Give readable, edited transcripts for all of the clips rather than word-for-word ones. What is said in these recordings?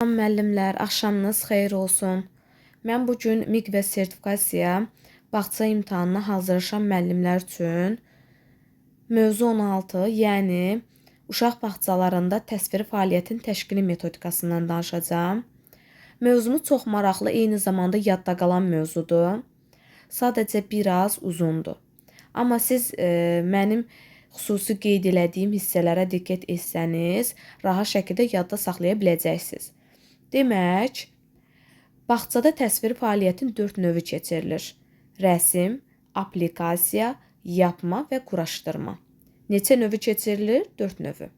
Müəllimlər, axşamınız xeyir olsun. Mən bu gün MİQ və sertifikasiya bağça imtahanına hazırlaşan müəllimlər üçün mövzu 16, yəni uşaq bağçalarında təsviri fəaliyyətin təşkili metodikasından danışacağam. Mövzumuz çox maraqlı, eyni zamanda yadda qalan mövzudur. Sadəcə biraz uzundur. Amma siz mənim xüsusi qeyd elədiyim hissələrə diqqət etsəniz, rahat şəkildə yadda saxlaya biləcəksiniz. Demək, bağçada təsviri fəaliyyətin 4 növü keçirilir. Rəsm, aplikasiya, yapma və quraşdırma. Neçə növü keçirilir? 4 növü.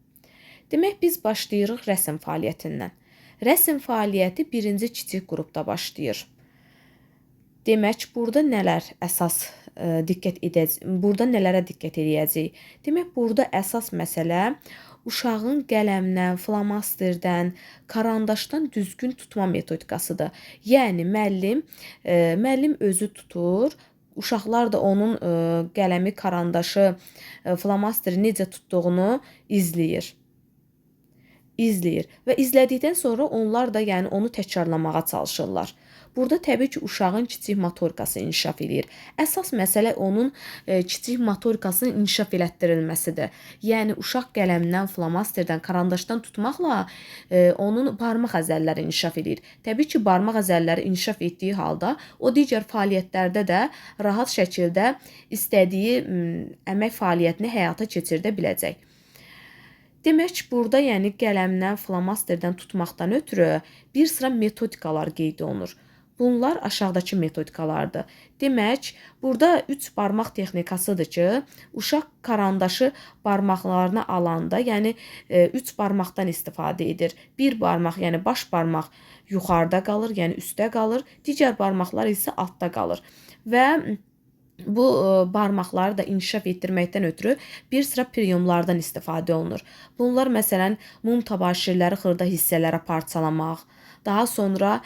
Demək, biz başlayırıq rəsm fəaliyyətindən. Rəsm fəaliyyəti birinci kiçik qrupda başlayır. Demək, burada nələr əsas burada nələrə diqqət edəcəyik? Demək, burada əsas məsələ uşağın qələmdən, flomasterdən, karandaşdan düzgün tutma metodikasıdır. Yəni müəllim özü tutur, uşaqlar da onun qələmi, karandaşı, flomasteri necə tutduğunu izləyir və izlədikdən sonra onlar da onu təkrarlamağa çalışırlar. Burada təbii ki, uşağın kiçik motorikası inkişaf edir. Əsas məsələ onun kiçik motorikasının inkişaf elətdirilməsidir. Yəni, uşaq qələmdən, flomasterdən, karandaşdan tutmaqla onun barmaq əzəlləri inkişaf edir. Təbii ki, barmaq əzəlləri inkişaf etdiyi halda o digər fəaliyyətlərdə də rahat şəkildə istədiyi əmək fəaliyyətini həyata keçirdə biləcək. Demək, burada qələmdən, flomasterdən tutmaqdan ötürü bir sıra metodikalar qeyd olunur. Bunlar aşağıdakı metodikalardır. Demək, burada 3 barmaq texnikasıdır ki, uşaq karandaşı barmaqlarına alanda, 3 barmaqdan istifadə edir. Bir barmaq, baş barmaq yuxarıda qalır, üstdə qalır, digər barmaqlar isə altda qalır. Və bu barmaqları da inkişaf etdirməkdən ötürü bir sıra priyomlardan istifadə olunur. Bunlar məsələn, mum təbaşirləri xırda hissələrə parçalamaq, daha sonra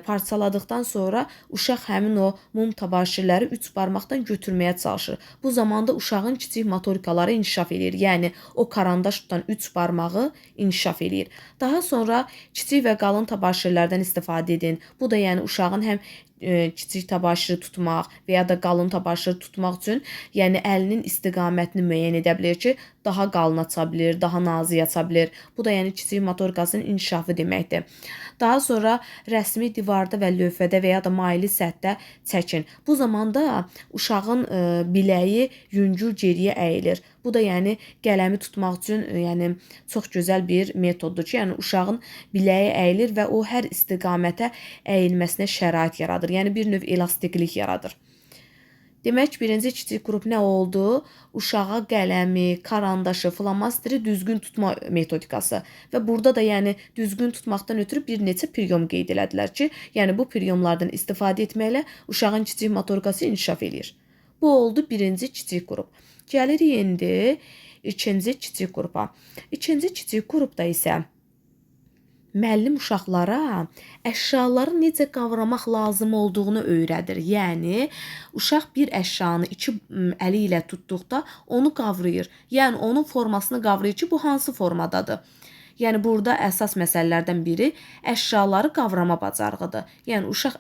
parçaladıqdan sonra uşaq həmin o mum təbaşirləri 3 barmaqdan götürməyə çalışır. Bu zamanda uşağın kiçik motorikaları inkişaf edir. Yəni, o karandaş tutan 3 barmağı inkişaf edir. Daha sonra kiçik və qalın təbaşirlərdən istifadə edin. Bu da uşağın həm kiçik təbaşiri tutmaq və ya da qalın təbaşiri tutmaq üçün əlinin istiqamətini müəyyən edə bilir ki, daha qalın aça bilir, daha nazik aça bilir. Bu da kiçik motorikasının inkişafı deməkdir. Daha sonra rəsmi divarda və lövhədə və ya da maili səthdə çəkin. Bu zamanda uşağın biləyi yüngül geriyə əyilir. Bu da qələmi tutmaq üçün çox gözəl bir metoddur ki, uşağın biləyi əyilir və o hər istiqamətə əyilməsinə şərait yaradır. Bir növ elastiklik yaradır. Demək, birinci kiçik qrup nə oldu? Uşağa qələmi, karandaşı, flomasteri düzgün tutma metodikası. Və burada da düzgün tutmaqdan ötürü bir neçə priyom qeyd elədilər ki, bu priyomlardan istifadə etməklə uşağın kiçik motorikası inkişaf edir. Bu oldu birinci kiçik qrup. Gəlirik indi ikinci kiçik qrupa. İkinci kiçik qrupda isə müəllim uşaqlara əşyaları necə qavramaq lazım olduğunu öyrədir. Yəni, uşaq bir əşyanı 2 əli ilə tutduqda onu qavrayır. Yəni, onun formasını qavrayır ki, bu hansı formadadır? Burada əsas məsələlərdən biri əşyaları qavrama bacarığıdır. Yəni, uşaq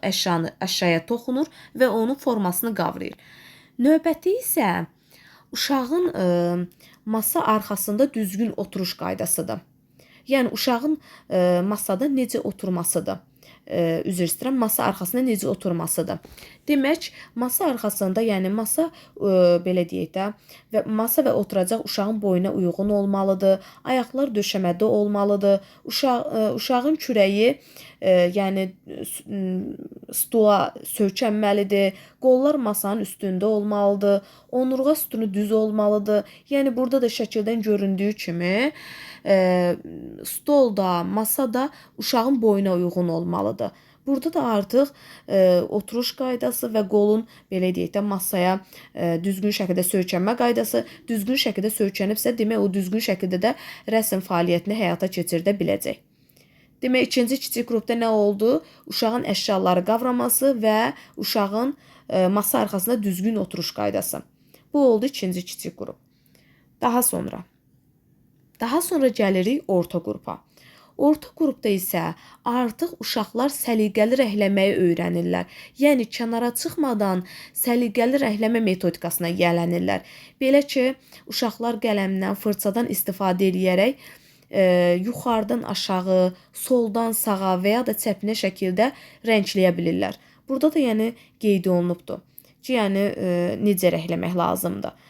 əşyaya toxunur və onun formasını qavrayır. Növbəti isə uşağın masa arxasında düzgün oturuş qaydasıdır. Yəni, uşağın masada necə oturmasıdır. Üzr istəyirəm, masa arxasında necə oturmasıdır. Demək, masa arxasında, masa belə deyək də, və masa və oturacaq uşağın boyuna uyğun olmalıdır. Ayaqlar döşəmədə olmalıdır. Uşağın kürəyi stula söykənməlidir. Qollar masanın üstündə olmalıdır. Onurğa sütunu düz olmalıdır. Yəni, burada da şəkildən göründüyü kimi stolda, masada uşağın boyuna uyğun olmalıdır. Burada da artıq oturuş qaydası və qolun belə deyək də masaya düzgün şəkildə söykənmə qaydası düzgün şəkildə söykənibsə, demək o düzgün şəkildə də rəsm fəaliyyətini həyata keçirdə biləcək. Demək, ikinci kiçik qrupda nə oldu? Uşağın əşyaları qavraması və uşağın masa arxasında düzgün oturuş qaydası. Bu oldu ikinci kiçik qrup. Daha sonra gəlirik orta qrupa. Orta qrupda isə artıq uşaqlar səliqəli rəhləməyi öyrənirlər. Yəni kənara çıxmadan səliqəli rəhləmə metodikasına yiyələnirlər. Belə ki, uşaqlar qələmdən, fırçadan istifadə edərək yuxarıdan aşağı, soldan sağa və ya da çəpinə şəkildə rəngləyə bilirlər. Burada da yəni qeyd olunubdur ki, yəni necə rəhləmək lazımdır.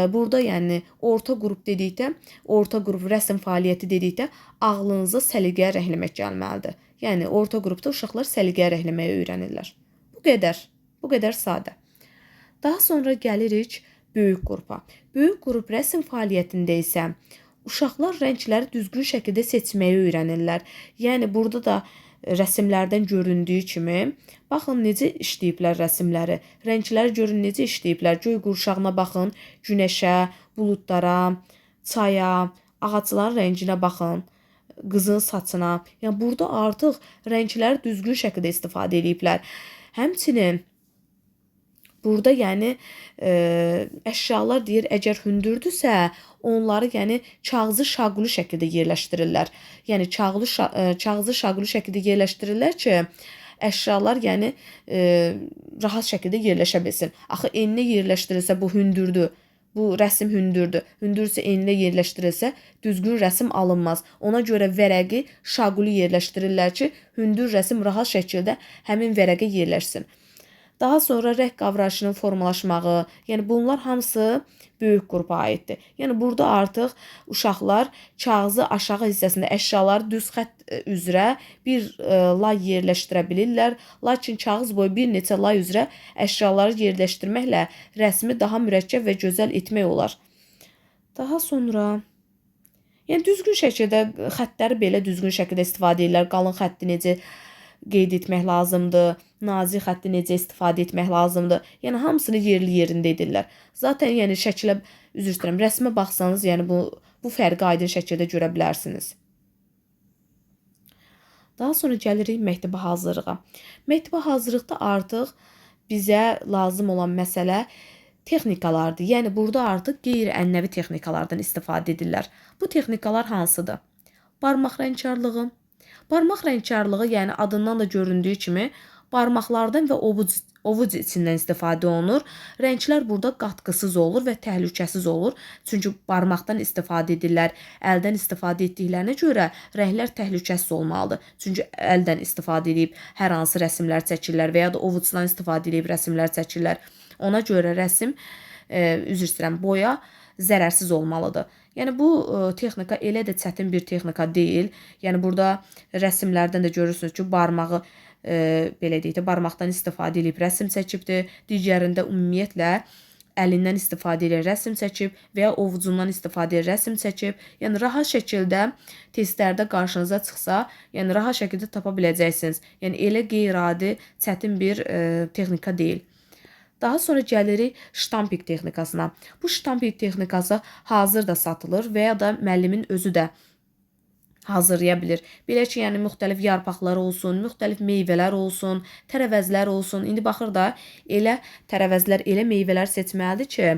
Burada yəni orta qrup dedikdə, orta qrup rəsm fəaliyyəti dedikdə ağlınıza səliqəyə rəhləmək gəlməlidir. Yəni orta qrupda uşaqlar səliqəyə rəhləməyi öyrənirlər. Bu qədər. Bu qədər sadə. Daha sonra gəlirik böyük qrupa. Böyük qrup rəsm fəaliyyətində isə uşaqlar rəngləri düzgün şəkildə seçməyi öyrənirlər. Yəni burada da rəsmlərdən göründüyü kimi, baxın necə işləyiblər rəsmləri. Rəngləri görün necə işləyiblər. Göy qurşağına baxın, günəşə, buludlara, çaya, ağacların rənginə baxın, qızın saçına. Yəni burada artıq rəngləri düzgün şəkildə istifadə ediblər. Həmçinin burada yəni əşyalar deyir, əgər hündürdürsə, onları yəni kağızı şaquli şəkildə yerləşdirirlər. Yəni kağızı şaquli şəkildə yerləşdirirlər ki, əşyalar yəni rahat şəkildə yerləşə bilsin. Axı eninə yerləşdirilsə bu hündürdür. Bu rəsm hündürdür. Hündürsə eninə yerləşdirilsə düzgün rəsm alınmaz. Ona görə vərəqi şaquli yerləşdirirlər ki, hündür rəsm rahat şəkildə həmin vərəqə yerləşsin. Daha sonra rəng qavrayışının formalaşmağı, yəni bunlar hamısı böyük qrupa aiddir. Yəni burada artıq uşaqlar kağızı aşağı hissəsində əşyaları düz xətt üzrə bir lay yerləşdirə bilirlər. Lakin kağız boyu bir neçə lay üzrə əşyaları yerləşdirməklə rəsmi daha mürəkkəb və gözəl etmək olar. Daha sonra yəni düzgün şəkildə xəttləri belə düzgün şəkildə istifadə edirlər. Qalın xətti necə qeyd etmək lazımdır, nazik xətti necə istifadə etmək lazımdır. Yəni hamısını yerli yerində edirlər. Zaten yəni şəkilə, üzr istəyirəm, rəsmə baxsanız, yəni bu fərqi aydın şəkildə görə bilərsiniz. Daha sonra gəlirik məktəbə hazırlığa. Məktəbə hazırlıqda artıq bizə lazım olan məsələ texnikalardır. Yəni burada artıq qeyri-ənənəvi texnikalardan istifadə edirlər. Bu texnikalar hansıdır? Barmaq rəngkarlığı. Barmaq rəngkarlığı, yəni adından da göründüyü kimi, barmaqlardan və ovuc içindən istifadə olunur. Rənglər burada qatqısız olur və təhlükəsiz olur. Çünki barmaqdan istifadə edirlər. Əldən istifadə etdiklərinə görə rənglər təhlükəsiz olmalıdır. Çünki əldən istifadə edib hər hansı rəsmlər çəkirlər və ya da ovucdan istifadə edib rəsmlər çəkirlər. Ona görə rəsm, üzr istəyirəm, boya zərərsiz olmalıdır. Yəni bu texnika elə də çətin bir texnika deyil. Yəni burada rəsmlərdən də görürsünüz ki, barmağı belə deyək də barmaqdan istifadə edib rəsm çəkibdir. Digərində ümumiyyətlə əlindən istifadə edib rəsm çəkib və ya ovucundan istifadə edib rəsm çəkib. Yəni rahat şəkildə testlərdə qarşınıza çıxsa, yəni rahat şəkildə tapa biləcəksiniz. Yəni elə qeyri-adi çətin bir texnika deyil. Daha sonra gəlirik ştampik texnikasına. Bu ştampik texnikası hazır da satılır və ya da müəllimin özü də hazırlaya bilir. Belə ki, yəni müxtəlif yarpaqlar olsun, müxtəlif meyvələr olsun, tərəvəzlər olsun. İndi baxır da elə tərəvəzlər, elə meyvələr seçməlidir ki,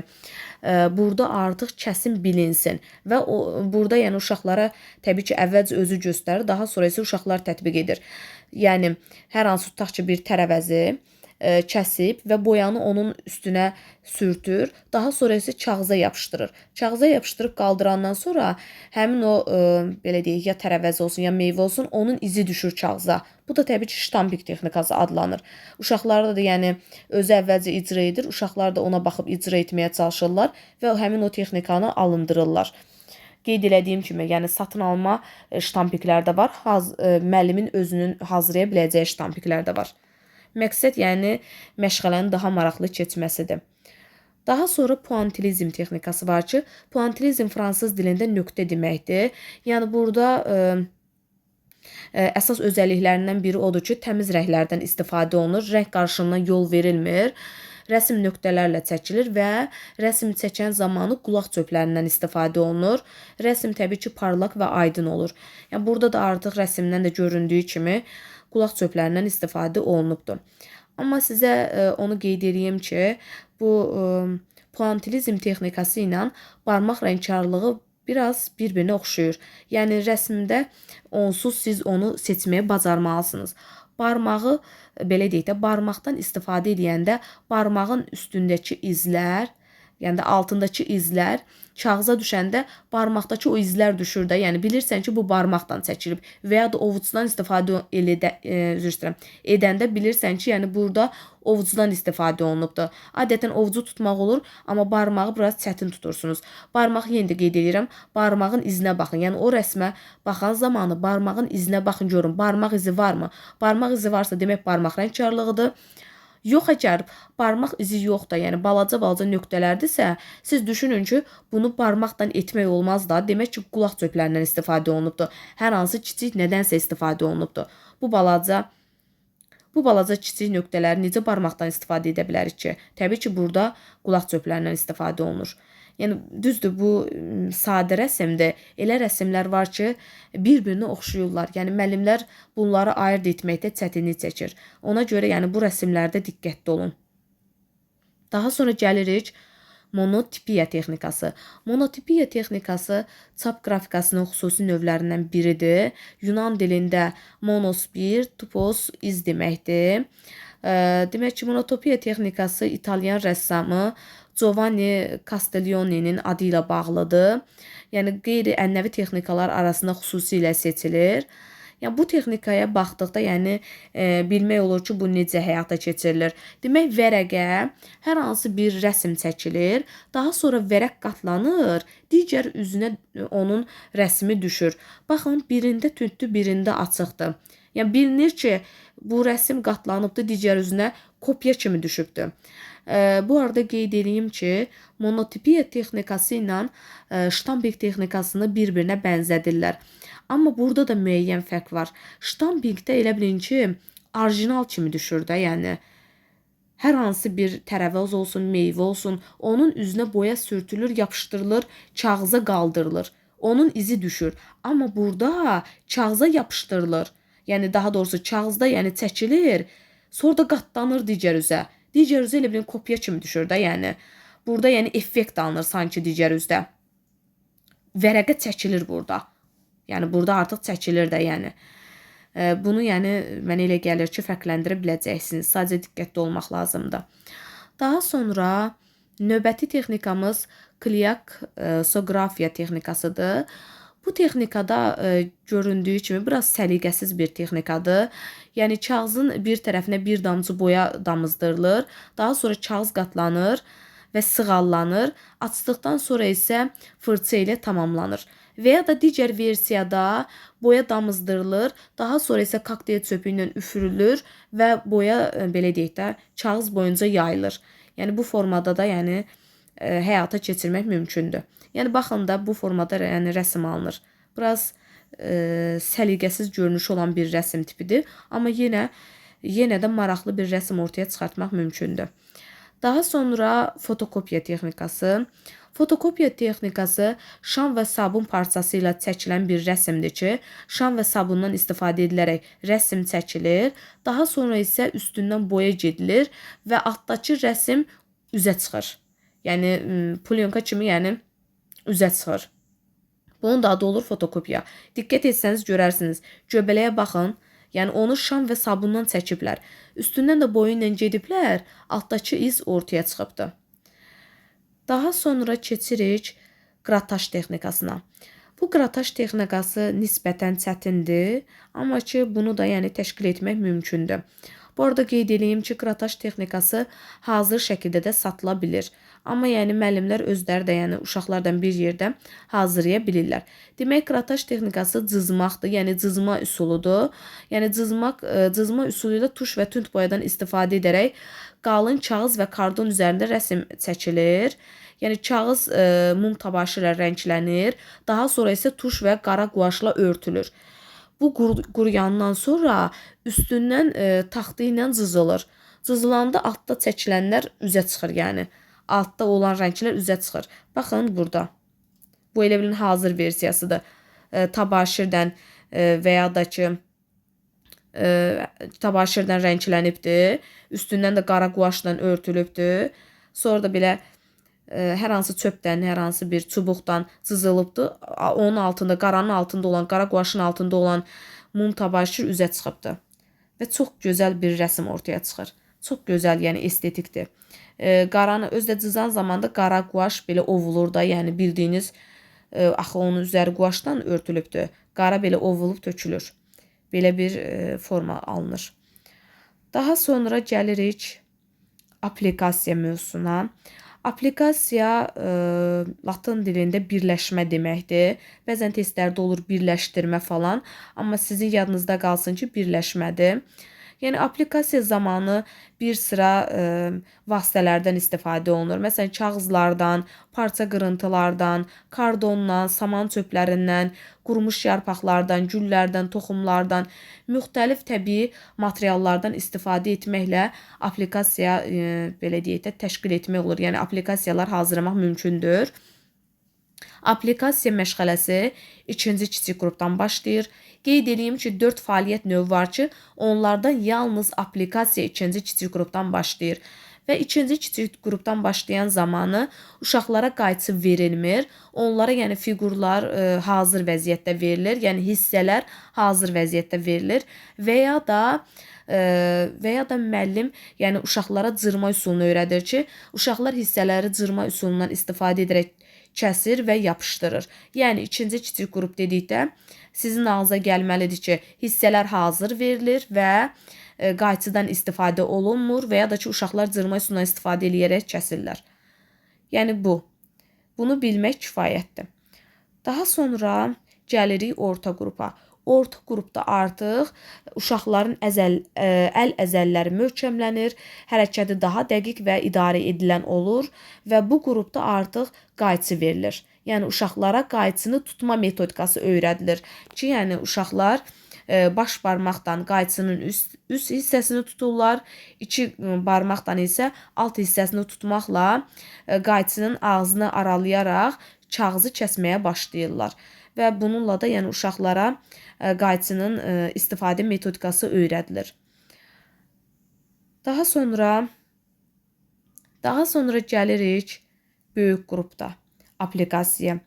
burada artıq kəsim bilinsin və burada yəni uşaqlara təbii ki, əvvəlcə özü göstərir, daha sonra isə uşaqlar tətbiq edir. Yəni hər hansı tutaq ki, bir tərəvəzi kəsib və boyanı onun üstünə sürtür. Daha sonra isə kağıza yapışdırır. Kağıza yapışdırıb qaldırandan sonra həmin o belə deyək, ya tərəvəz olsun, ya meyvə olsun, onun izi düşür kağıza. Bu da təbii ki, ştampik texnikası adlanır. Uşaqlarda da yəni özü əvvəlcə icra edir. Uşaqlar da ona baxıb icra etməyə çalışırlar və həmin o texnikanı alındırırlar. Qeyd elədiyim kimi, yəni satın alma ştampiklər də var. Müəllimin özünün hazırlaya biləcəyi ştampiklər də var. Məqsəd yəni məşğələnin daha maraqlı keçməsidir. Daha sonra puantilizm texnikası var ki, puantilizm fransız dilində nöqtə deməkdir. Yəni burada əsas özəlliklərindən biri odur ki, təmiz rənglərdən istifadə olunur, rəng qarışımına yol verilmir. Rəsm nöqtələrlə çəkilir və rəsm çəkən zamanı qulaq çöplərindən istifadə olunur. Rəsm təbii ki, parlaq və aydın olur. Yəni burada da artıq rəsmdən də göründüyü kimi qulaq çöplərindən istifadə olunubdur. Amma sizə onu qeyd edeyim ki, bu puantilizm texnikası ilə barmaq rəngkarlığı biraz bir-birinə oxşuyur. Yəni rəsmdə onsuz siz onu seçməyə bacarmalısınız. Barmağı belə deyək də, barmaqdan istifadə edəndə barmağın üstündəki izlər, yəni də altındakı izlər kağıza düşəndə barmaqdakı o izlər düşür də. Yəni bilirsən ki, bu barmaqdan çəkilib və ya da ovucdan istifadə edəndə bilirsən ki, yəni burada ovucdan istifadə olunubdur. Adətən ovucu tutmaq olur, amma barmağı biraz çətin tutursunuz. Barmağı yenə də qeyd edirəm, barmağın izinə baxın. Yəni o rəsmə baxan zamanı barmağın izinə baxın, görün, barmaq izi varmı? Barmaq izi varsa demək barmaq rəngkarlığıdır. Yox, əgər barmaq izi yoxdur, yəni balaca-balaca nöqtələrdirsə, siz düşünün ki, bunu barmaqla etmək olmaz da. Demək ki, qulaq çöplərindən istifadə olunubdur. Hər hansı kiçik nədənsə istifadə olunubdur. Bu balaca kiçik nöqtələri necə barmaqdan istifadə edə bilərik ki? Təbii ki, burada qulaq çöplərindən istifadə olunur. Yəni düzdür, bu sadə rəsmdir. Elə rəsmlər var ki, bir-birinə oxşuyurlar. Yəni müəllimlər bunları ayırd etməkdə çətinlik çəkir. Ona görə yəni bu rəsmlərdə diqqətli olun. Daha sonra gəlirik monotipiya texnikası. Monotipiya texnikası çap qrafikasının xüsusi növlərindən biridir. Yunan dilində monos bir, tupos iz deməkdir. Demək ki, monotipiya texnikası İtalyan rəssamı Giovanni Castiglione'nin adı ilə bağlıdır. Yəni qeyri-ənənəvi texnikalar arasında xüsusilə seçilir. Yəni bu texnikaya baxdıqda, yəni bilmək olur ki, bu necə həyata keçirilir. Demək, vərəqə hər hansı bir rəsm çəkilir, daha sonra vərəq qatlanır, digər üzünə onun rəsmi düşür. Baxın, birində tündür, birində açıqdır. Yəni bilinir ki, bu rəsm qatlanıbdır, digər üzünə kopya kimi düşübdür. Bu arada qeyd edeyim ki, monotipiya texnikası ilə ştamping texnikasını bir-birinə bənzədirlər. Amma burada da müəyyən fərq var. Ştampingdə elə bilin ki, orijinal kimi düşür də, yəni hər hansı bir tərəvəz olsun, meyvə olsun, onun üzünə boya sürtülür, yapışdırılır, kağıza qaldırılır. Onun izi düşür. Amma burada kağıza yapışdırılır. Yəni daha doğrusu kağızda yəni çəkilir, sonra da qatlanır digər üzə. Digər üzə elə bilin kopya kimi düşür də, yəni. Burada yəni effekt alınır sanki digər üzdə. Vərəqə çəkilir burada. Yəni burada artıq çəkilir də, yəni. Bunu yəni mənə elə gəlir ki, fərqləndirə biləcəksiniz. Sadəcə diqqətli olmaq lazımdır. Daha sonra növbəti texnikamız kliaksografiya texnikasıdır. Bu texnikada göründüyü kimi biraz səliqəsiz bir texnikadır. Yəni kağızın bir tərəfinə bir damcı boya damızdırılır. Daha sonra kağız qatlanır və sığallanır. Açdıqdan sonra isə fırça ilə tamamlanır. Və ya da digər versiyada boya damızdırılır. Daha sonra isə kokteyl çöpü ilə üfürülür və boya belə deyək də kağız boyunca yayılır. Yəni bu formada da yəni həyata keçirmək mümkündür. Yəni baxın da bu formada yəni rəsm alınır. Biraz səliqəsiz görünüşü olan bir rəsm tipidir, amma yenə də maraqlı bir rəsm ortaya çıxartmaq mümkündür. Daha sonra fotokopiya texnikası. Fotokopiya texnikası şam və sabun parçası ilə çəkilən bir rəsmdir ki, şam və sabundan istifadə edilərək rəsm çəkilir, daha sonra isə üstündən boya gedilir və altdakı rəsm üzə çıxır. Yəni plyonka kimi yəni üzə çıxır. Bunun da adı olur fotokopiya. Diqqət etsəniz görərsiniz. Göbələyə baxın. Yəni onu şam və sabundan çəkiblər. Üstündən də boyu ilə gediblər. Altdakı iz ortaya çıxıbdır. Daha sonra keçirik qrataj texnikasına. Bu qrataj texnikası nisbətən çətindir, amma ki bunu da yəni təşkil etmək mümkündür. Bu arada qeyd edeyim ki, qrataj texnikası hazır şəkildə də satıla bilir. Amma yəni müəllimlər özləri də yəni uşaqlardan bir yerdə hazırlaya bilirlər. Demək, qrataj texnikası cızmaqdır, yəni cızma üsuludur. Yəni cızma üsulu ilə tuş və tünd boyadan istifadə edərək qalın kağız və kardon üzərində rəsm çəkilir. Yəni kağız mum tabaşı ilə rənglənir, daha sonra isə tuş və qara quaşla örtülür. Bu quruyandan sonra üstündən taxta ilə cızılır. Cızılanda altda çəkilənlər üzə çıxır, yəni. Altda olan rənglər üzə çıxır. Baxın burada. Bu elə bilin hazır versiyasıdır. Tabaşirdən və ya da ki tabaşirdən rənglənibdir. Üstündən də qara quaşla örtülübdür. Sonra da belə hər hansı çöpdən, hər hansı bir çubuqdan cızılıbdır. Onun altında, qaranın altında olan, qara quaşın altında olan mum təbaşir üzə çıxıbdır. Və çox gözəl bir rəsm ortaya çıxır. Çox gözəl, yəni estetikdir. Qaranı özdə cızan zamanda qara quaş belə ovulur da, yəni bildiyiniz axı onun üzəri quaşdan örtülübdür. Qara belə ovulub tökülür. Belə bir forma alınır. Daha sonra gəlirik aplikasiya mövzusuna. Aplikasiya latın dilində birləşmə deməkdir. Bəzən testlərdə olur birləşdirmə falan, amma sizin yadınızda qalsın ki, birləşmədir. Yəni aplikasiya zamanı bir sıra vasitələrdən istifadə olunur. Məsələn, kağızlardan, parça qırıntılardan, kardondan, saman çöplərindən, qurumuş yarpaqlardan, güllərdən, toxumlardan, müxtəlif təbii materiallardan istifadə etməklə aplikasiya belə deyək də təşkil etmək olur. Yəni aplikasiyalar hazırlamaq mümkündür. Aplikasiya məşğələsi ikinci kiçik qrupdan başlayır. Qeyd edeyim ki, 4 fəaliyyət növü var ki, onlardan yalnız aplikasiya ikinci kiçik qrupdan başlayır. Və ikinci kiçik qrupdan başlayan zamanı uşaqlara qayçı verilmir. Onlara yəni fiqurlar hazır vəziyyətdə verilir. Yəni hissələr hazır vəziyyətdə verilir və ya da müəllim yəni uşaqlara cırma üsulunu öyrədir ki, uşaqlar hissələri cırma üsulundan istifadə edərək kəsir və yapışdırır. Yəni ikinci kiçik qrup dedikdə sizin ağza gəlməlidir ki, hissələr hazır verilir və qayçıdan istifadə olunmur və ya da ki, uşaqlar cırma üsulundan istifadə edərək kəsirlər. Yəni bu. Bunu bilmək kifayətdir. Daha sonra gəlirik orta qrupa. Orta qrupda artıq uşaqların əl əzəlləri möhkəmlənir, hərəkəti daha dəqiq və idarə edilən olur və bu qrupda artıq qayçı verilir. Yəni uşaqlara qayçını tutma metodikası öyrədilir ki, yəni uşaqlar baş barmaqdan qayçının üst hissəsini tuturlar, iki barmaqdan isə alt hissəsini tutmaqla qayçının ağzını aralayaraq kağızı kəsməyə başlayırlar. Və bununla da yəni uşaqlara qayçının istifadə metodikası öyrədilir. Daha sonra gəlirik böyük qrupda aplikasiya.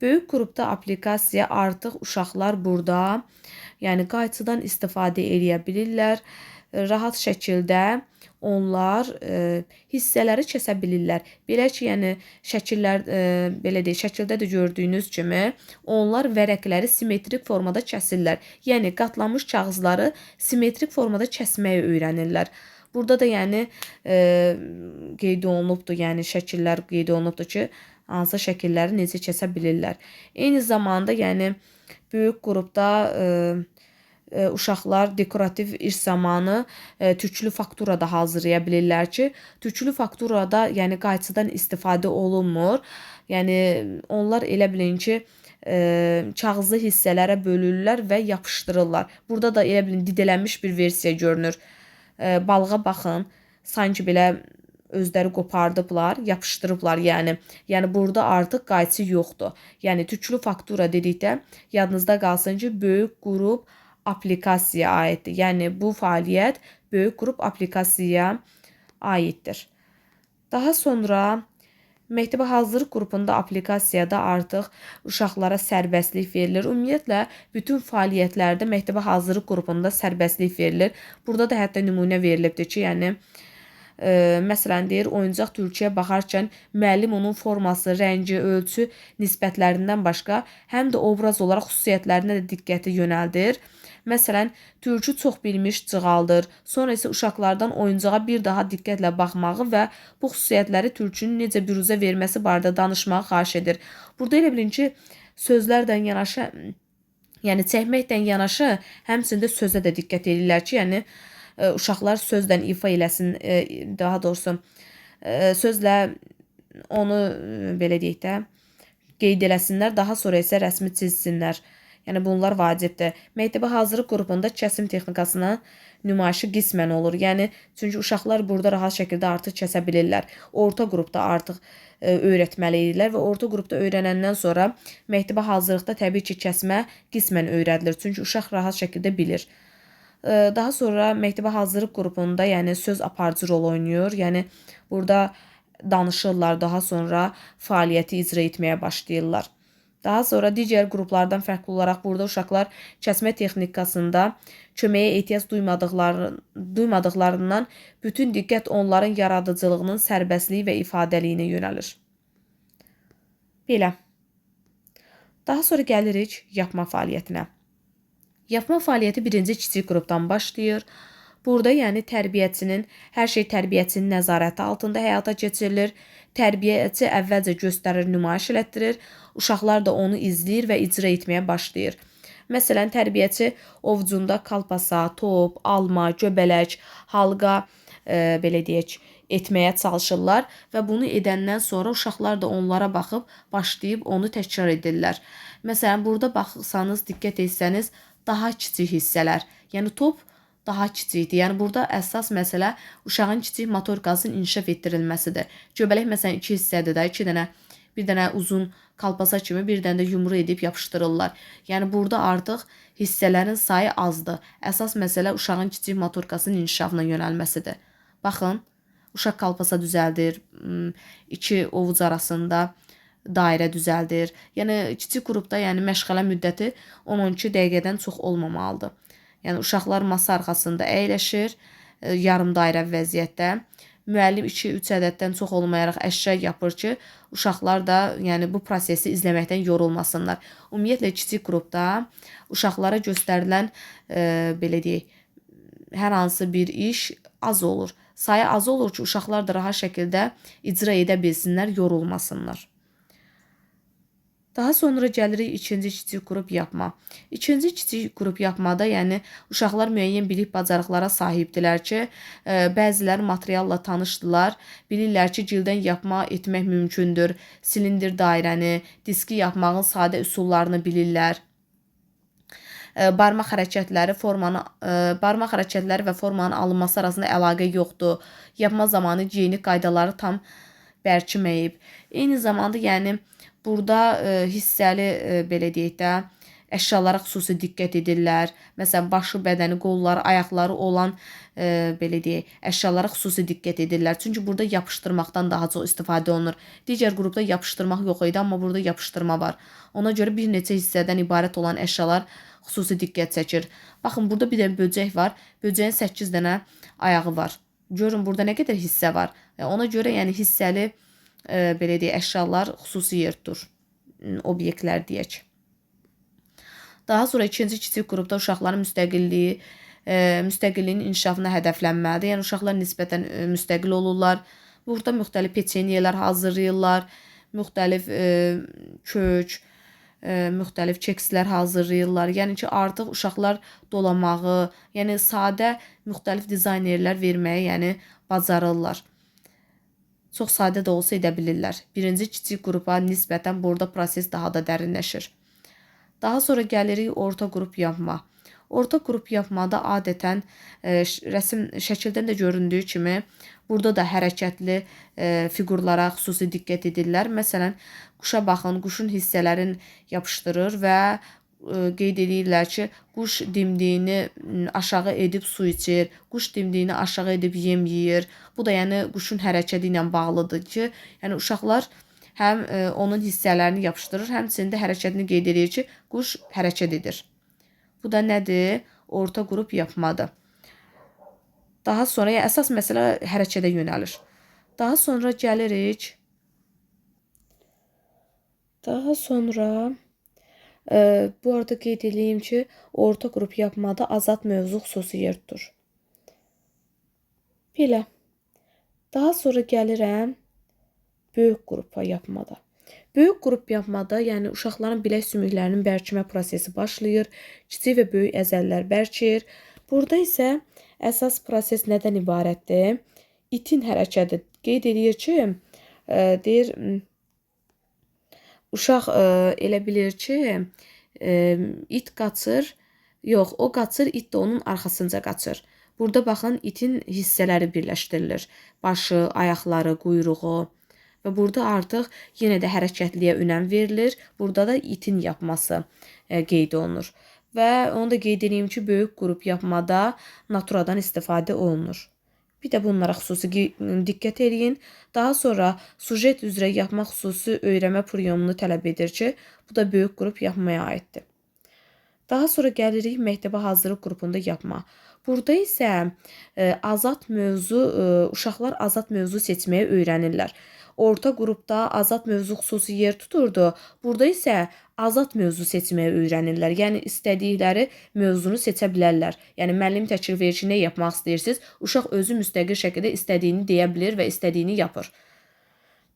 Böyük qrupda aplikasiya artıq uşaqlar burada yəni qayçıdan istifadə edə bilirlər. Rahat şəkildə onlar hissələri kəsə bilirlər. Belə ki, yəni şəkillər belə deyək, şəkildə də gördüyünüz kimi onlar vərəqləri simmetrik formada kəsirlər. Yəni qatlanmış kağızları simmetrik formada kəsməyi öyrənirlər. Burada da yəni qeyd olunubdur, yəni şəkillər qeyd olunubdur ki, hansı şəkilləri necə kəsə bilirlər. Eyni zamanda yəni böyük qrupda uşaqlar dekorativ iş zamanı tüklü faktura da hazırlaya bilirlər ki, tüklü fakturada yəni qayçıdan istifadə olunmur. Yəni onlar elə bilin ki, kağızlı hissələrə bölürlər və yapışdırırlar. Burada da elə bilin didələnmiş bir versiya görünür. Balığa baxın, sanki belə özləri qopardıblar, yapışdırıblar, yəni burada artıq qayçı yoxdur. Yəni tüklü faktura dedikdə yadınızda qalsın ki, böyük qrup aplikasiyaya aiddir. Yəni bu fəaliyyət böyük qrup aplikasiyaya aiddir. Daha sonra məktəbə hazırlıq qrupunda aplikasiyada artıq uşaqlara sərbəstlik verilir. Ümumiyyətlə bütün fəaliyyətlərdə məktəbə hazırlıq qrupunda sərbəstlik verilir. Burada da hətta nümunə verilibdir ki, yəni məsələn deyir, oyuncaq tülküyə baxarkən müəllim onun forması, rəngi, ölçü nisbətlərindən başqa həm də obraz olaraq xüsusiyyətlərinə də diqqəti yönəldir. Məsələn, tülkü çox bilmiş cığaldır. Sonra isə uşaqlardan oyuncağa bir daha diqqətlə baxmağı və bu xüsusiyyətləri tülkünün necə büruzə verməsi barədə danışmağı xahiş edir. Burada elə bilin ki, sözlərdən yanaşı, yəni çəkməkdən yanaşı, həmçində sözə də diqqət edirlər ki, yəni uşaqlar sözlə ifa eləsin, daha doğrusu sözlə onu belə deyək də qeyd eləsinlər, daha sonra isə rəsmi çizsinlər. Yəni bunlar vacibdir. Məktəbə hazırlıq qrupunda kəsim texnikasının nümayişi qismən olur. Yəni çünki uşaqlar burada rahat şəkildə artıq kəsə bilirlər. Orta qrupda artıq öyrətməli idilər və orta qrupda öyrənəndən sonra məktəbə hazırlıqda təbii ki, kəsmə qismən öyrədilir. Çünki uşaq rahat şəkildə bilir. Daha sonra məktəbə hazırlıq qrupunda yəni söz aparıcı rol oynayır. Yəni burada danışırlar, daha sonra fəaliyyəti icra etməyə başlayırlar. Daha sonra digər qruplardan fərqli olaraq burada uşaqlar kəsmə texnikasında köməyə ehtiyac duymadıqlarından bütün diqqət onların yaradıcılığının sərbəstliyi və ifadəliyinə yönəlir. Belə. Daha sonra gəlirik yapma fəaliyyətinə. Yapma fəaliyyəti birinci kiçik qrupdan başlayır. Burada yəni tərbiyəçinin, hər şey tərbiyəçinin nəzarəti altında həyata keçirilir. Tərbiyəçi əvvəlcə göstərir, nümayiş elətdirir. Uşaqlar da onu izləyir və icra etməyə başlayır. Məsələn, tərbiyəçi ovucunda kalpasa, top, alma, göbələk, halqa, belə deyək, etməyə çalışırlar və bunu edəndən sonra uşaqlar da onlara baxıb başlayıb onu təkrar edirlər. Məsələn, burada baxırsanız, diqqət etsəniz, daha kiçik hissələr, yəni top daha kiçikdir. Yəni burada əsas məsələ uşağın kiçik motorikasının inkişaf etdirilməsidir. Göbələk məsələn 2 hissədir də, 2 dənə, bir dənə uzun kalpasa kimi, bir dənə də yumru edib yapışdırırlar. Yəni burada artıq hissələrin sayı azdır. Əsas məsələ uşağın kiçik motorikasının inkişafına yönəlməsidir. Baxın, uşaq kalpasa düzəldir, 2 ovuc arasında dairə düzəldir. Yəni kiçik qrupda yəni məşğələ müddəti 10-12 dəqiqədən çox olmamalıdır. Yəni uşaqlar masa arxasında əyləşir, yarım dairə vəziyyətdə. Müəllim 2-3 ədəddən çox olmayaraq əşya yapır ki, uşaqlar da yəni bu prosesi izləməkdən yorulmasınlar. Ümumiyyətlə kiçik qrupda uşaqlara göstərilən belə deyək, hər hansı bir iş az olur. Sayı az olur ki, uşaqlar da rahat şəkildə icra edə bilsinlər, yorulmasınlar. Daha sonra gəlirik ikinci kiçik qrup yapma. İkinci kiçik qrup yapmada, yəni uşaqlar müəyyən bilik bacarıqlara sahibdilər ki, bəziləri materialla tanışdılar, bilirlər ki, gildən yapma etmək mümkündür, silindir dairəni, diski yapmağın sadə üsullarını bilirlər. Barmaq hərəkətləri və formanın alınması arasında əlaqə yoxdur. Yapma zamanı gigiyenik qaydaları tam bərkiməyib. Eyni zamanda yəni burada hissəli belə deyək də əşyalara xüsusi diqqət edirlər. Məsələn, başı, bədəni, qolları, ayaqları olan belə deyək, əşyalara xüsusi diqqət edirlər. Çünki burada yapışdırmaqdan daha çox istifadə olunur. Digər qrupda yapışdırmaq yox idi, amma burada yapışdırma var. Ona görə bir neçə hissədən ibarət olan əşyalar xüsusi diqqət çəkir. Baxın, burada bir dənə böcək var. Böcəyin 8 dənə ayağı var. Görün, burada nə qədər hissə var. Ona görə yəni hissəli belə deyək, əşyalar xüsusi yer tutur. Obyektlər deyək. Daha sonra ikinci kiçik qrupda uşaqların müstəqilliyinin inkişafına hədəflənməlidir. Yəni uşaqlar nisbətən müstəqil olurlar. Burada müxtəlif peçenyelər hazırlayırlar, müxtəlif kök, müxtəlif kekslər hazırlayırlar. Yəni ki, artıq uşaqlar dolamağı, yəni sadə müxtəlif dizaynerlər verməyə yəni bacarırlar. Çox sadə də olsa edə bilirlər. Birinci kiçik qrupa nisbətən burada proses daha da dərinləşir. Daha sonra gəlirik orta qrup yapma. Orta qrup yapmada adətən rəsm şəkildən də göründüyü kimi burada da hərəkətli fiqurlara xüsusi diqqət edirlər. Məsələn, quşa baxın, quşun hissələrini yapışdırır və qeyd edirlər ki, quş dimdiyini aşağı edib su içir, quş dimdiyini aşağı edib yem yeyir. Bu da yəni quşun hərəkəti ilə bağlıdır ki, yəni uşaqlar həm onun hissələrini yapışdırır, həmçinin də hərəkətini qeyd edir ki, quş hərəkət edir. Bu da nədir? Orta qrup yapmadır. Daha sonra yəni, əsas məsələ hərəkətə yönəlir. Daha sonra gəlirik. Daha sonra bu arada qeyd edeyim ki, orta qrup yapmada azad mövzu xüsusi yer tutur. Belə. Daha sonra gəlirəm böyük qrupa yapmada. Böyük qrup yapmada, yəni uşaqların bilək sümüklərinin bərkimə prosesi başlayır. Kiçik və böyük əzəllər bərkir. Burada isə əsas proses nədən ibarətdir? İtin hərəkəti qeyd edir ki, deyir, uşaq elə bilir ki, it qaçır, yox, o qaçır, it də onun arxasınca qaçır. Burada baxın, itin hissələri birləşdirilir. Başı, ayaqları, quyruğu və burada artıq yenə də hərəkətliyə önəm verilir. Burada da itin yapması qeyd olunur. Və onu da qeyd edeyim ki, böyük qrup yapmada naturadan istifadə olunur. Bir də bunlara xüsusi diqqət edin. Daha sonra sujet üzrə yapmaq xüsusi öyrənmə priyomunu tələb edir ki, bu da böyük qrup yapmaya aiddir. Daha sonra gəlirik məktəbə hazırlıq qrupunda yapma. Burada isə azad mövzu, uşaqlar azad mövzu seçməyi öyrənirlər. Orta qrupda azad mövzu xüsusi yer tuturdu. Burada isə azad mövzu seçməyi öyrənirlər. Yəni istədikləri mövzunu seçə bilərlər. Yəni müəllim təklif verir ki, nə yapmaq istəyirsiniz? Uşaq özü müstəqil şəkildə istədiyini deyə bilir və istədiyini yapır.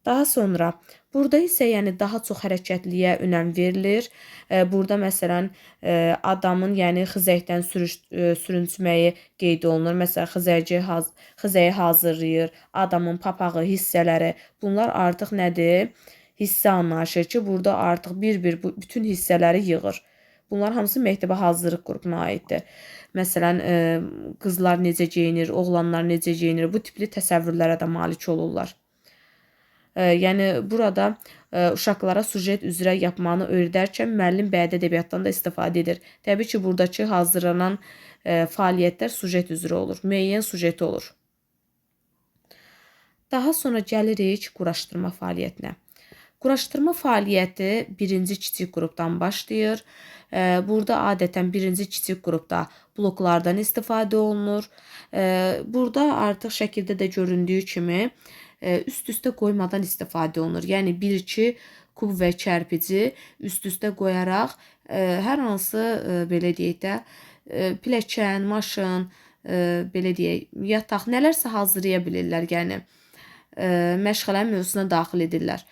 Daha sonra burada isə yəni daha çox hərəkətliyə önəm verilir. Burada məsələn adamın yəni xizəkdən sürünsməyi qeyd olunur. Məsələn xizəyi hazırlayır, adamın papağı, hissələri. Bunlar artıq nədir? Hissə anlayışı ki, burada artıq bir-bir bütün hissələri yığır. Bunlar hamısı məktəbə hazırlıq qrupuna aiddir. Məsələn, qızlar necə geyinir, oğlanlar necə geyinir, bu tipli təsəvvürlərə də malik olurlar. Yəni burada uşaqlara sujet üzrə yapmanı öyrədərkən müəllim bədi ədəbiyyatdan da istifadə edir. Təbii ki, buradakı hazırlanan fəaliyyətlər sujet üzrə olur, müəyyən sujeti olur. Daha sonra gəlirik quraşdırma fəaliyyətinə. Quraşdırma fəaliyyəti birinci kiçik qrupdan başlayır. Burada adətən birinci kiçik qrupda bloklardan istifadə olunur. Burada artıq şəkildə də göründüyü kimi üst-üstə qoymadan istifadə olunur. Yəni 1-2 kub və kərpici üst-üstə qoyaraq hər hansı belə deyək də pilləkən, maşın, belə deyək, yataq nələrsə hazırlaya bilirlər. Yəni məşğələnin mövzusuna daxil edirlər.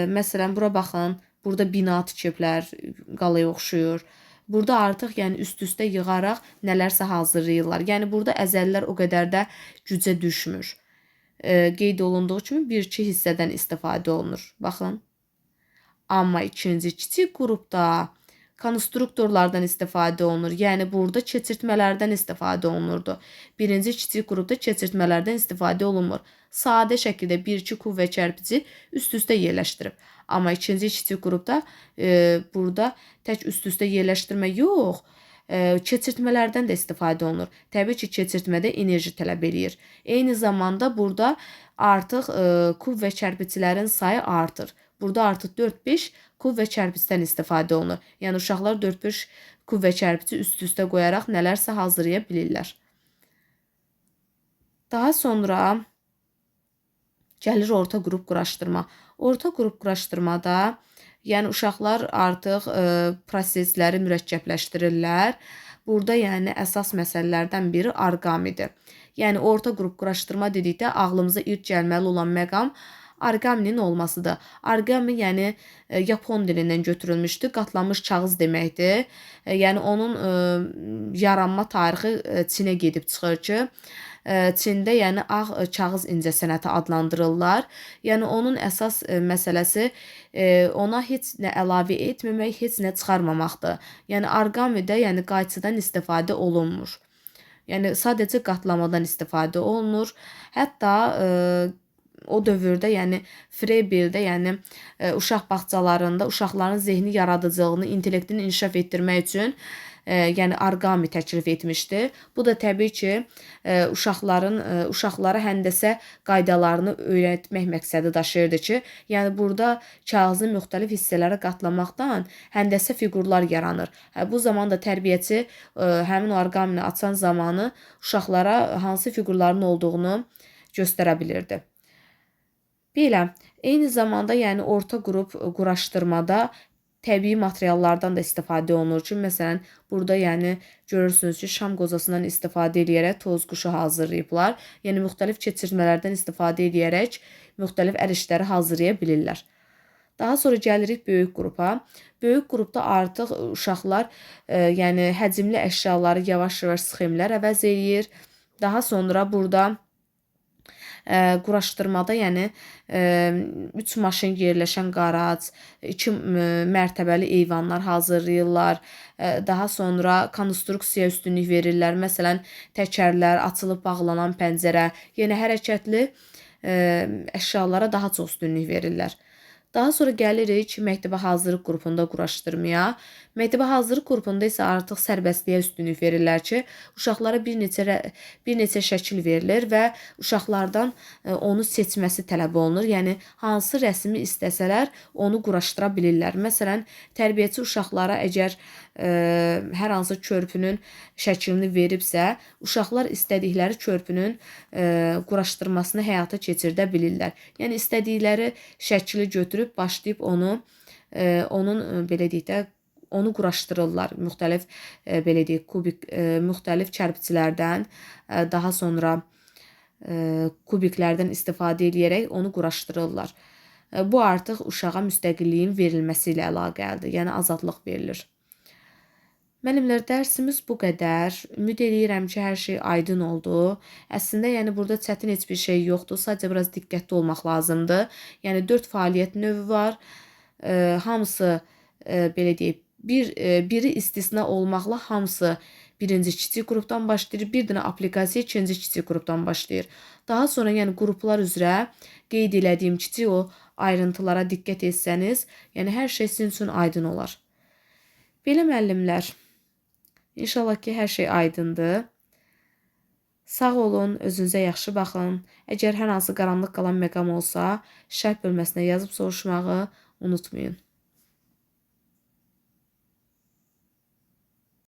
Məsələn, bura baxın, burada bina tikiblər, qalaya oxşuyur. Burada artıq yəni üst-üstə yığaraq nələrsə hazırlayırlar. Yəni burada əzəllər o qədər də gücə düşmür. Qeyd olunduğu kimi 1-2 hissədən istifadə olunur. Baxın. Amma ikinci kiçik qrupda konstruktorlardan istifadə olunur. Yəni burada keçirtmələrdən istifadə olunurdu. Birinci kiçik qrupda keçirtmələrdən istifadə olunmur. Sadə şəkildə 1-2 kub və kərpici üst-üstə yerləşdirib. Amma ikinci kiçik qrupda burada tək üst-üstə yerləşdirmə yox, keçirtmələrdən də istifadə olunur. Təbii ki, keçirtmədə enerji tələb eləyir. Eyni zamanda burada artıq kub və kərpicilərin sayı artır. Burada artıq 4-5 kub və kərpicdən istifadə olunur. Yəni uşaqlar 4-5 kub və kərpici üst-üstə qoyaraq nələrsə hazırlaya bilirlər. Daha sonra gəlir orta qrup quraşdırma. Orta qrup quraşdırmada yəni uşaqlar artıq prosesləri mürəkkəbləşdirirlər. Burada yəni əsas məsələlərdən biri orqamidir. Yəni orta qrup quraşdırma dedikdə ağlımıza ilk gəlməli olan məqam orqaminin olmasıdır. Orqami yəni Yapon dilindən götürülmüşdür. Qatlanmış kağız deməkdir. Yəni onun yaranma tarixi Çinə gedib çıxır ki, Çində yəni ağ kağız incəsənəti adlandırırlar. Yəni onun əsas məsələsi ona heç nə əlavə etməmək, heç nə çıxarmamaqdır. Yəni orqamidə yəni qayçıdan istifadə olunmur. Yəni sadəcə qatlamadan istifadə olunur. Hətta o dövrdə yəni Freiberdə yəni uşaq bağçalarında uşaqların zehni yaradıcılığını, intellektini inkişaf etdirmək üçün yəni orqami təklif etmişdi. Bu da təbii ki, uşaqlara həndəsə qaydalarını öyrətmək məqsədi daşıyırdı ki, yəni burada kağızı müxtəlif hissələrə qatlamaqdan həndəsə fiqurlar yaranır. Bu zaman da tərbiyəçi həmin orqamini açan zamanı uşaqlara hansı fiqurların olduğunu göstərə bilirdi. Belə, eyni zamanda yəni orta qrup quraşdırmada təbii materiallardan da istifadə olunur ki, məsələn, burada yəni görürsünüz ki, şam qozasından istifadə edərək toz quşu hazırlayıblar. Yəni müxtəlif keçirmələrdən istifadə edərək müxtəlif əl işləri hazırlaya bilirlər. Daha sonra gəlirik böyük qrupa. Böyük qrupda artıq uşaqlar yəni həcmli əşyaları yavaş-yavaş sxemlər əvəz eləyir. Daha sonra burada quraşdırmada yəni 3 maşın yerləşən qarac, 2 mərtəbəli eyvanlar hazırlayırlar. Daha sonra konstruksiya üstünlük verirlər. Məsələn, təkərlər, açılıb bağlanan pəncərə, yəni hərəkətli əşyalara daha çox üstünlük verirlər. Daha sonra gəlirik məktəbə hazırlıq qrupunda quraşdırmaya. Məktəbə hazırlıq qrupunda isə artıq sərbəstliyə üstünlük verirlər ki, uşaqlara bir neçə şəkil verilir və uşaqlardan onu seçməsi tələb olunur. Yəni hansı rəsmi istəsələr onu quraşdıra bilirlər. Məsələn, tərbiyəçi uşaqlara əgər hər hansı körpünün şəklini veribsə, uşaqlar istədikləri körpünün quraşdırmasını həyata keçirdə bilirlər. Yəni istədikləri şəkli götürüb başlayıb onun belə deyək də onu quraşdırırlar. Müxtəlif belə deyək müxtəlif kərpiclərdən, daha sonra kubiklərdən istifadə edərək onu quraşdırırlar. Bu artıq uşağa müstəqilliyin verilməsi ilə əlaqəlidir. Yəni azadlıq verilir. Müəllimlər, dərsimiz bu qədər. Ümid edirəm ki, hər şey aydın oldu. Əslində, yəni burada çətin heç bir şey yoxdur. Sadəcə biraz diqqətli olmaq lazımdır. Yəni 4 fəaliyyət növü var. Hamısı belə deyək, biri istisna olmaqla hamısı birinci kiçik qrupdan başlayır, bir dənə aplikasiya ikinci kiçik qrupdan başlayır. Daha sonra yəni qruplar üzrə qeyd elədiyim kiçik o ayrıntılara diqqət etsəniz, yəni hər şey sizin üçün aydın olar. Belə müəllimlər, İnşallah ki, hər şey aydındır. Sağ olun, özünüzə yaxşı baxın. Əgər hər hansı qaranlıq qalan məqam olsa, şərh bölməsinə yazıb soruşmağı unutmayın.